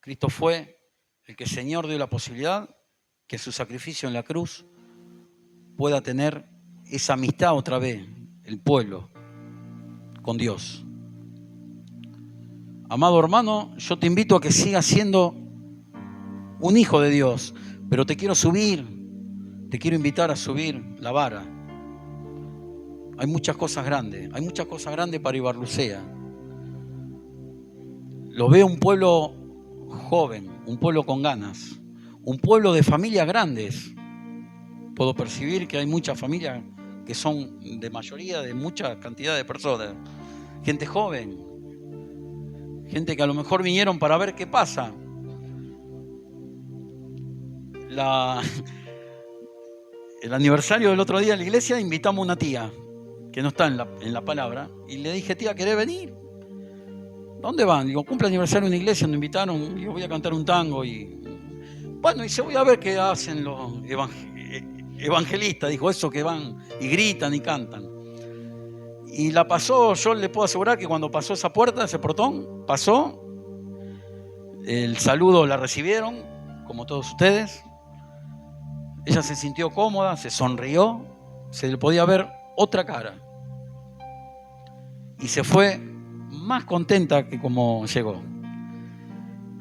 Cristo fue el que el Señor dio la posibilidad que su sacrificio en la cruz pueda tener esa amistad otra vez, el pueblo, con Dios. Amado hermano, yo te invito a que sigas siendo un hijo de Dios, pero te quiero invitar a subir la vara. Hay muchas cosas grandes para Ibarlucea. Lo veo un pueblo joven, un pueblo con ganas, un pueblo de familias grandes. Puedo percibir que hay muchas familias que son de mayoría, de mucha cantidad de personas. Gente joven, gente que a lo mejor vinieron para ver qué pasa. El aniversario del otro día en la iglesia invitamos a una tía que no está en la palabra y le dije, tía, ¿querés venir? ¿Dónde van? Digo, cumple aniversario en una iglesia, nos invitaron, yo voy a cantar un tango y bueno, dice, voy a ver qué hacen los evangelistas, dijo, eso que van y gritan y cantan. Y la pasó, yo le puedo asegurar que cuando pasó esa puerta, ese portón, pasó, el saludo la recibieron, como todos ustedes. Ella se sintió cómoda, se sonrió, se le podía ver otra cara. Y se fue más contenta que como llegó.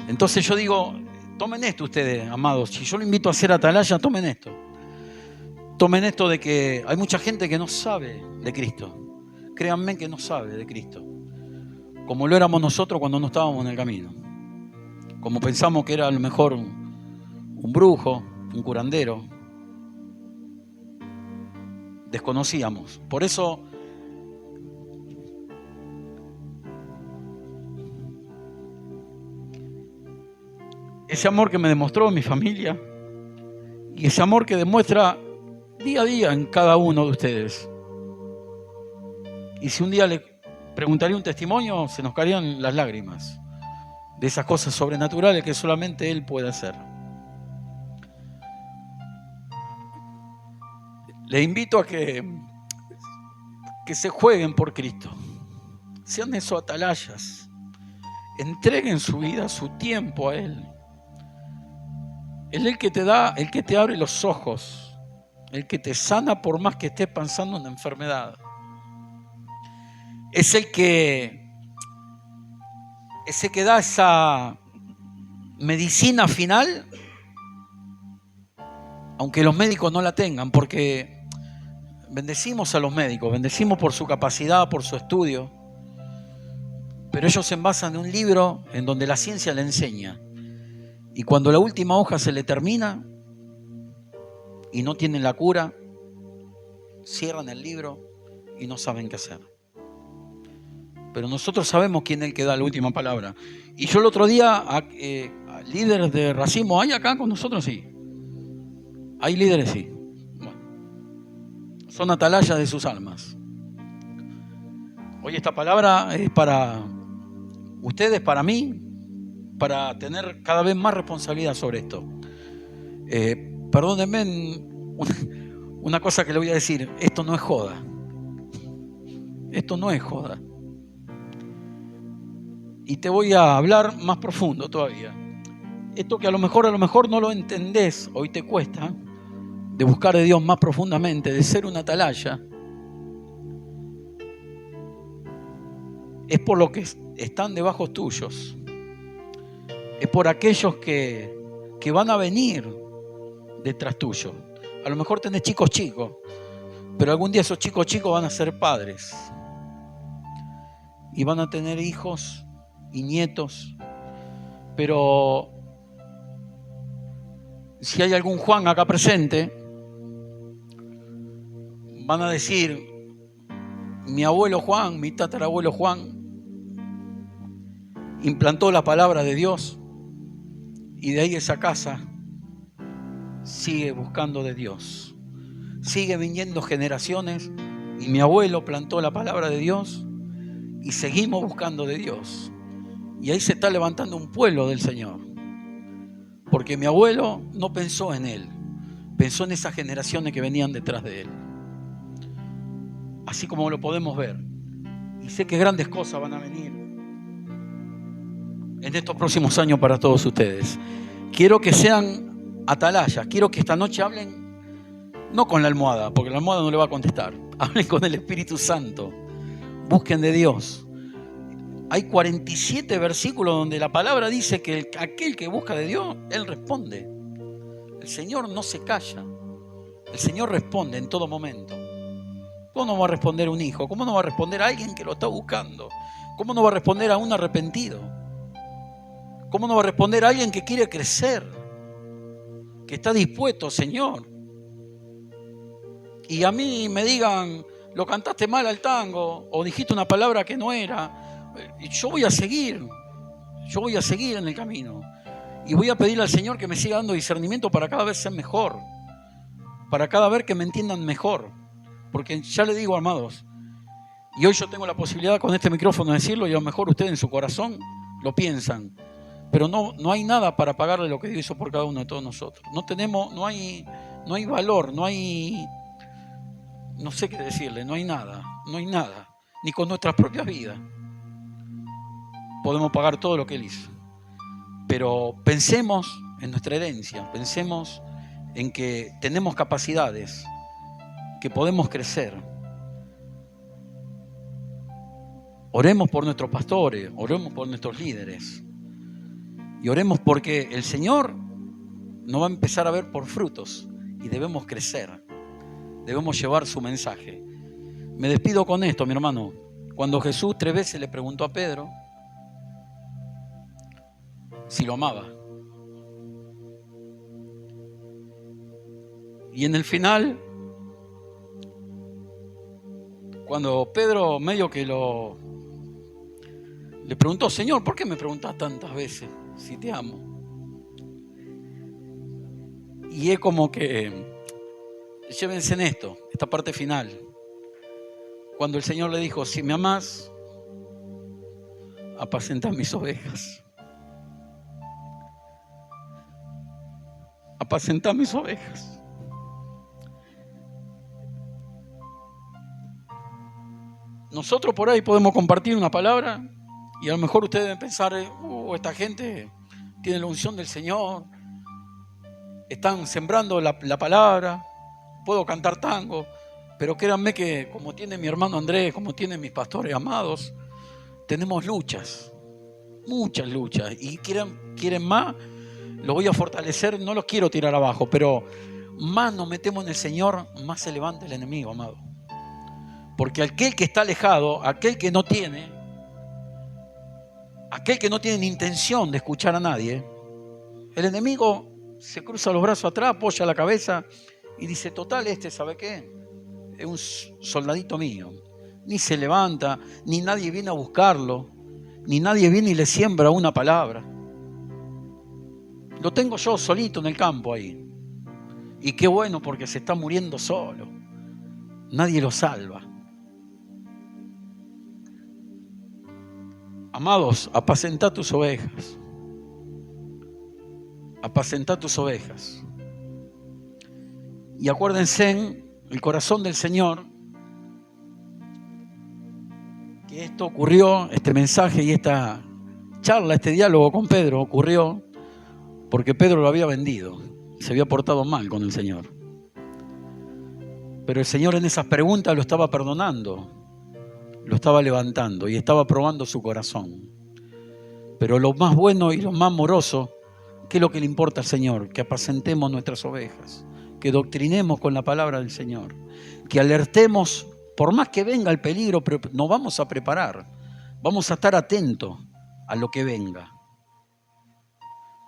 Entonces yo digo, tomen esto ustedes, amados. Si yo lo invito a hacer atalaya, tomen esto. tomen esto de que hay mucha gente que no sabe de Cristo. Créanme que no sabe de Cristo. Como lo éramos nosotros cuando no estábamos en el camino. Como pensamos que era a lo mejor un brujo, un curandero. Desconocíamos. Por eso ese amor que me demostró mi familia y ese amor que demuestra día a día en cada uno de ustedes. Y si un día le preguntaría un testimonio, se nos caerían las lágrimas de esas cosas sobrenaturales que solamente Él puede hacer. Les invito a que se jueguen por Cristo. Sean esos atalayas. Entreguen su vida, su tiempo a Él. Él es el que te da, el que te abre los ojos, el que te sana por más que estés pasando una enfermedad. Es el que da esa medicina final, aunque los médicos no la tengan, porque bendecimos a los médicos, bendecimos por su capacidad, por su estudio, pero ellos se envasan en un libro en donde la ciencia le enseña. Y cuando la última hoja se le termina y no tienen la cura, cierran el libro y no saben qué hacer. Pero nosotros sabemos quién es el que da la última palabra. Y yo el otro día, al líder de racismo, ¿hay acá con nosotros? Sí. Hay líderes, sí. Bueno, son atalayas de sus almas. Hoy esta palabra es para ustedes, para mí, para tener cada vez más responsabilidad sobre esto. Perdónenme una cosa que le voy a decir. Esto no es joda. Esto no es joda. Y te voy a hablar más profundo todavía. Esto que a lo mejor no lo entendés, hoy te cuesta, de buscar de Dios más profundamente, de ser una atalaya, es por los que están debajo tuyos. Es por aquellos que van a venir detrás tuyo. A lo mejor tenés chicos, pero algún día esos chicos van a ser padres. Y van a tener hijos y nietos. Pero si hay algún Juan acá presente, van a decir, mi abuelo Juan, mi tatarabuelo Juan, implantó la palabra de Dios y de ahí esa casa sigue buscando de Dios. Sigue viniendo generaciones y mi abuelo plantó la palabra de Dios y seguimos buscando de Dios. Y ahí se está levantando un pueblo del Señor. Porque mi abuelo no pensó en él, pensó en esas generaciones que venían detrás de él. Así como lo podemos ver. Y sé que grandes cosas van a venir en estos próximos años para todos ustedes. Quiero que sean atalayas, quiero que esta noche hablen, no con la almohada, porque la almohada no le va a contestar. Hablen con el Espíritu Santo. Busquen de Dios. Hay 47 versículos donde la palabra dice que aquel que busca de Dios, Él responde. El Señor no se calla. El Señor responde en todo momento. ¿Cómo no va a responder un hijo? ¿Cómo no va a responder a alguien que lo está buscando? ¿Cómo no va a responder a un arrepentido? ¿Cómo no va a responder a alguien que quiere crecer? Que está dispuesto, Señor. Y a mí me digan, lo cantaste mal al tango, o dijiste una palabra que no era. Yo voy a seguir en el camino. Y voy a pedirle al Señor que me siga dando discernimiento para cada vez ser mejor. Para cada vez que me entiendan mejor. Porque ya le digo, amados, y hoy yo tengo la posibilidad con este micrófono de decirlo, y a lo mejor ustedes en su corazón lo piensan. Pero no hay nada para pagarle lo que Dios hizo por cada uno de todos nosotros. No hay valor, no sé qué decirle, no hay nada. Ni con nuestras propias vidas podemos pagar todo lo que Él hizo. Pero pensemos en nuestra herencia, pensemos en que tenemos capacidades, que podemos crecer. Oremos por nuestros pastores, oremos por nuestros líderes. Y oremos porque el Señor nos va a empezar a ver por frutos y debemos crecer. debemos llevar su mensaje. Me despido con esto, mi hermano. Cuando Jesús 3 veces le preguntó a Pedro si lo amaba. Y en el final, cuando Pedro medio que le preguntó, Señor, ¿por qué me preguntás tantas veces si te amo? Y es como que, llévense en esto, esta parte final. Cuando el Señor le dijo, si me amás, apacentá mis ovejas. Apacentá mis ovejas. Nosotros por ahí podemos compartir una palabra y a lo mejor ustedes deben pensar, esta gente tiene la unción del Señor, están sembrando la palabra, puedo cantar tango, pero créanme que como tiene mi hermano Andrés, como tienen mis pastores amados, tenemos luchas, muchas luchas, y quieren más, lo voy a fortalecer, no los quiero tirar abajo, pero más nos metemos en el Señor, más se levanta el enemigo, amado. Porque aquel que está alejado, aquel que no tiene ni intención de escuchar a nadie, el enemigo se cruza los brazos atrás, apoya la cabeza y dice, total, ¿sabe qué? Es un soldadito mío. Ni se levanta, ni nadie viene a buscarlo, ni nadie viene y le siembra una palabra. Lo tengo yo solito en el campo ahí. Y qué bueno, porque se está muriendo solo. Nadie lo salva. Amados, apacentá tus ovejas. Apacentá tus ovejas. Y acuérdense, el corazón del Señor, que esto ocurrió, este mensaje y esta charla, este diálogo con Pedro ocurrió porque Pedro lo había vendido y se había portado mal con el Señor. Pero el Señor en esas preguntas lo estaba perdonando, lo estaba levantando y estaba probando su corazón. Pero lo más bueno y lo más amoroso, ¿qué es lo que le importa al Señor? Que apacentemos nuestras ovejas, que doctrinemos con la palabra del Señor, que alertemos, por más que venga el peligro, pero nos vamos a preparar, vamos a estar atentos a lo que venga.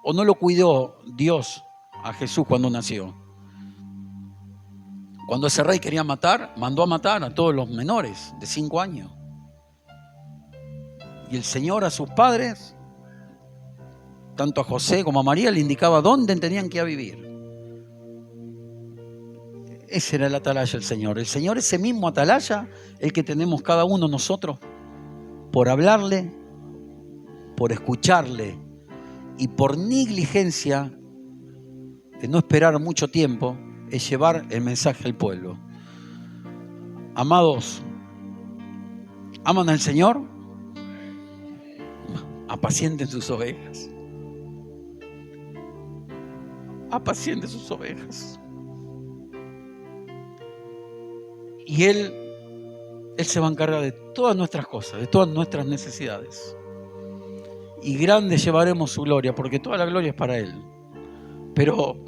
¿O no lo cuidó Dios a Jesús cuando nació? Cuando ese rey quería matar, mandó a matar a todos los menores de 5 años. Y el Señor a sus padres, tanto a José como a María, le indicaba dónde tenían que ir a vivir. Ese era el atalaya del Señor. El Señor, ese mismo atalaya, el que tenemos cada uno nosotros, por hablarle, por escucharle y por negligencia de no esperar mucho tiempo, es llevar el mensaje al pueblo. Amados, ¿aman al Señor? Apacienten sus ovejas. Apacienten sus ovejas. Y Él se va a encargar de todas nuestras cosas, de todas nuestras necesidades. Y grande llevaremos su gloria, porque toda la gloria es para Él. Pero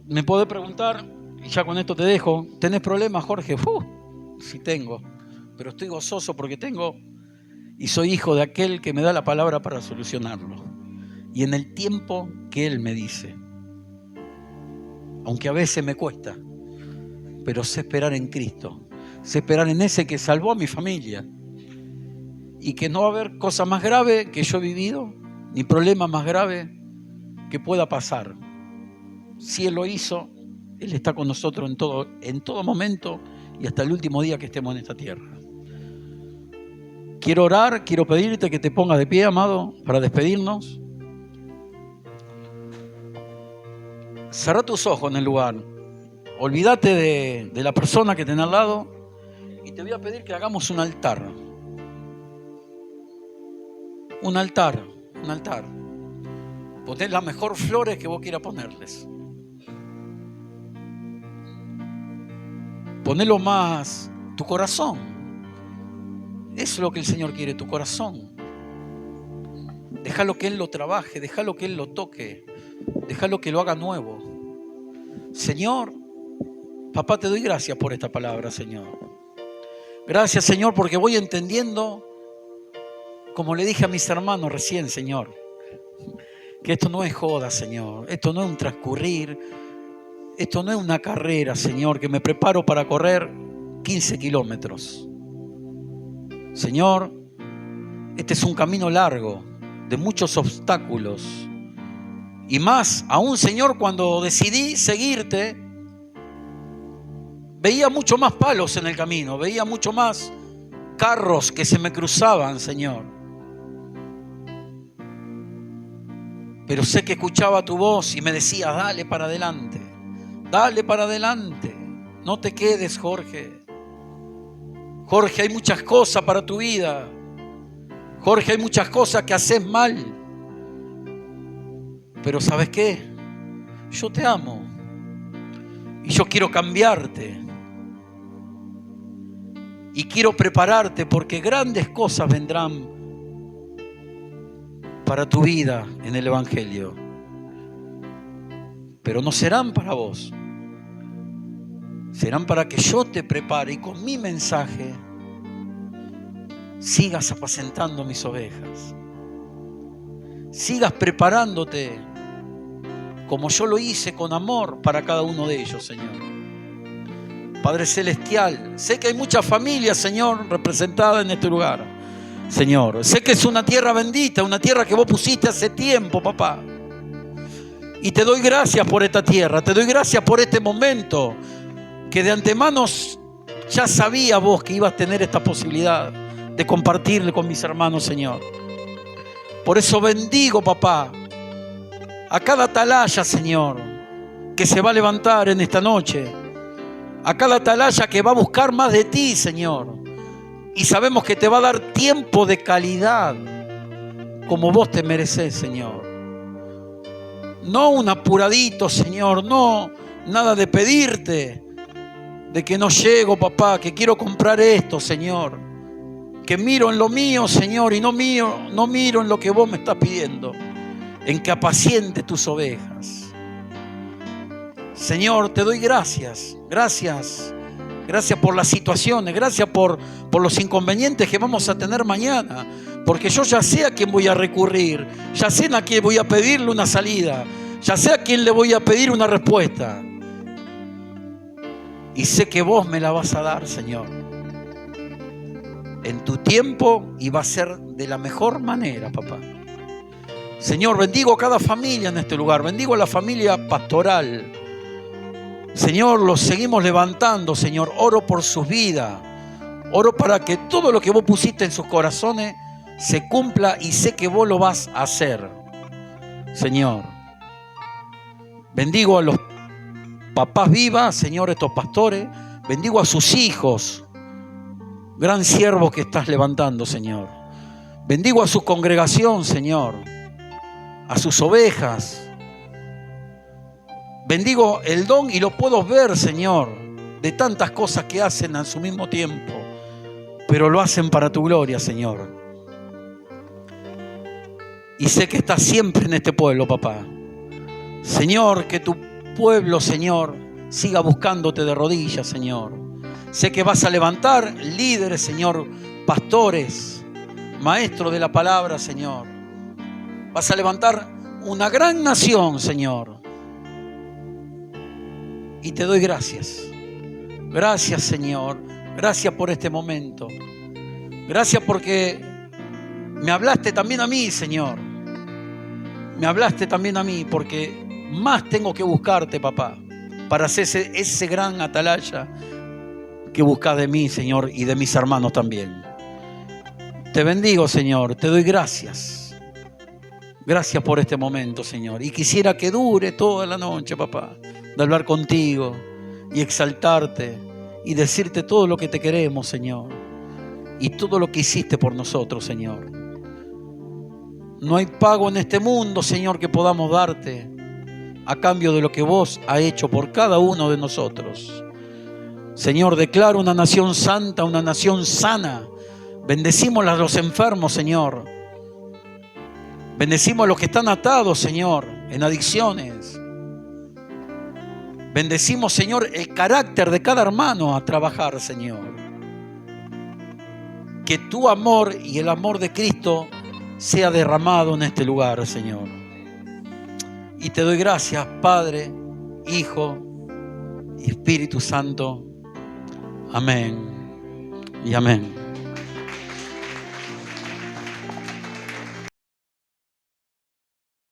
me podés preguntar, y ya con esto te dejo, ¿tenés problemas, Jorge? Sí tengo, pero estoy gozoso porque tengo y soy hijo de aquel que me da la palabra para solucionarlo. Y en el tiempo que Él me dice, aunque a veces me cuesta, pero sé esperar en Cristo, sé esperar en ese que salvó a mi familia y que no va a haber cosa más grave que yo he vivido, ni problema más grave que pueda pasar. Si Él lo hizo, Él está con nosotros en todo momento y hasta el último día que estemos en esta tierra. Quiero orar, quiero pedirte que te pongas de pie, amado, para despedirnos. Cerrá tus ojos en el lugar. Olvídate de la persona que tenés al lado y te voy a pedir que hagamos un altar. Un altar. Poné las mejores flores que vos quieras ponerles. Ponelo más tu corazón. Eso es lo que el Señor quiere, tu corazón. Déjalo que Él lo trabaje, déjalo que Él lo toque, déjalo que lo haga nuevo. Señor, Papá, te doy gracias por esta palabra, Señor. Gracias, Señor, porque voy entendiendo, como le dije a mis hermanos recién, Señor, que esto no es joda, Señor. Esto no es un transcurrir. Esto no es una carrera, Señor, que me preparo para correr 15 kilómetros. Señor, este es un camino largo, de muchos obstáculos. Y más aún, Señor, cuando decidí seguirte, veía mucho más palos en el camino, veía mucho más carros que se me cruzaban, Señor. Pero sé que escuchaba tu voz y me decía, dale para adelante, no te quedes, Jorge. Jorge, hay muchas cosas para tu vida. Jorge, hay muchas cosas que haces mal. Pero ¿sabes qué? Yo te amo y yo quiero cambiarte. Y quiero prepararte porque grandes cosas vendrán para tu vida en el Evangelio. Pero no serán para vos. Serán para que yo te prepare y con mi mensaje sigas apacentando mis ovejas. Sigas preparándote como yo lo hice con amor para cada uno de ellos, Señor. Padre Celestial, sé que hay muchas familias, Señor, representadas en este lugar. Señor, sé que es una tierra bendita, una tierra que vos pusiste hace tiempo, papá. Y te doy gracias por esta tierra, te doy gracias por este momento que de antemano ya sabía vos que ibas a tener esta posibilidad de compartirle con mis hermanos, Señor. Por eso bendigo, papá, a cada atalaya, Señor, que se va a levantar en esta noche. A cada atalaya que va a buscar más de ti, Señor. Y sabemos que te va a dar tiempo de calidad como vos te mereces, Señor. No un apuradito, Señor. No nada de pedirte de que no llego, papá, que quiero comprar esto, Señor. Que miro en lo mío, Señor, y no miro en lo que vos me estás pidiendo. En que apaciente tus ovejas. Señor, te doy gracias. Gracias por las situaciones, gracias por los inconvenientes que vamos a tener mañana, porque yo ya sé a quién voy a recurrir, ya sé a quién voy a pedirle una salida, ya sé a quién le voy a pedir una respuesta. Y sé que vos me la vas a dar, Señor, en tu tiempo, y va a ser de la mejor manera, papá. Señor, bendigo a cada familia en este lugar, bendigo a la familia pastoral. Señor, los seguimos levantando, Señor. Oro por sus vidas. Oro para que todo lo que vos pusiste en sus corazones se cumpla, y sé que vos lo vas a hacer, Señor. Bendigo a los papás vivas, Señor, estos pastores. Bendigo a sus hijos, gran siervo que estás levantando, Señor. Bendigo a su congregación, Señor, a sus ovejas. Bendigo el don y lo puedo ver, Señor, de tantas cosas que hacen a su mismo tiempo, pero lo hacen para tu gloria, Señor. Y sé que estás siempre en este pueblo, papá. Señor, que tu pueblo, Señor, siga buscándote de rodillas, Señor. Sé que vas a levantar líderes, Señor, pastores, maestros de la palabra, Señor. Vas a levantar una gran nación, Señor. Y te doy gracias. Gracias, Señor. Gracias por este momento. Gracias porque me hablaste también a mí, Señor. Me hablaste también a mí, porque más tengo que buscarte, papá, para hacer ese gran atalaya que buscas de mí, Señor, y de mis hermanos también. Te bendigo, Señor. Te doy gracias. Gracias por este momento, Señor. Y quisiera que dure toda la noche, papá, de hablar contigo y exaltarte y decirte todo lo que te queremos, Señor, y todo lo que hiciste por nosotros, Señor. No hay pago en este mundo, Señor, que podamos darte a cambio de lo que vos has hecho por cada uno de nosotros. Señor, declaro una nación santa, una nación sana. Bendecimos a los enfermos, Señor. Bendecimos a los que están atados, Señor, en adicciones. Bendecimos, Señor, el carácter de cada hermano a trabajar, Señor. Que tu amor y el amor de Cristo sea derramado en este lugar, Señor. Y te doy gracias, Padre, Hijo y Espíritu Santo. Amén y amén.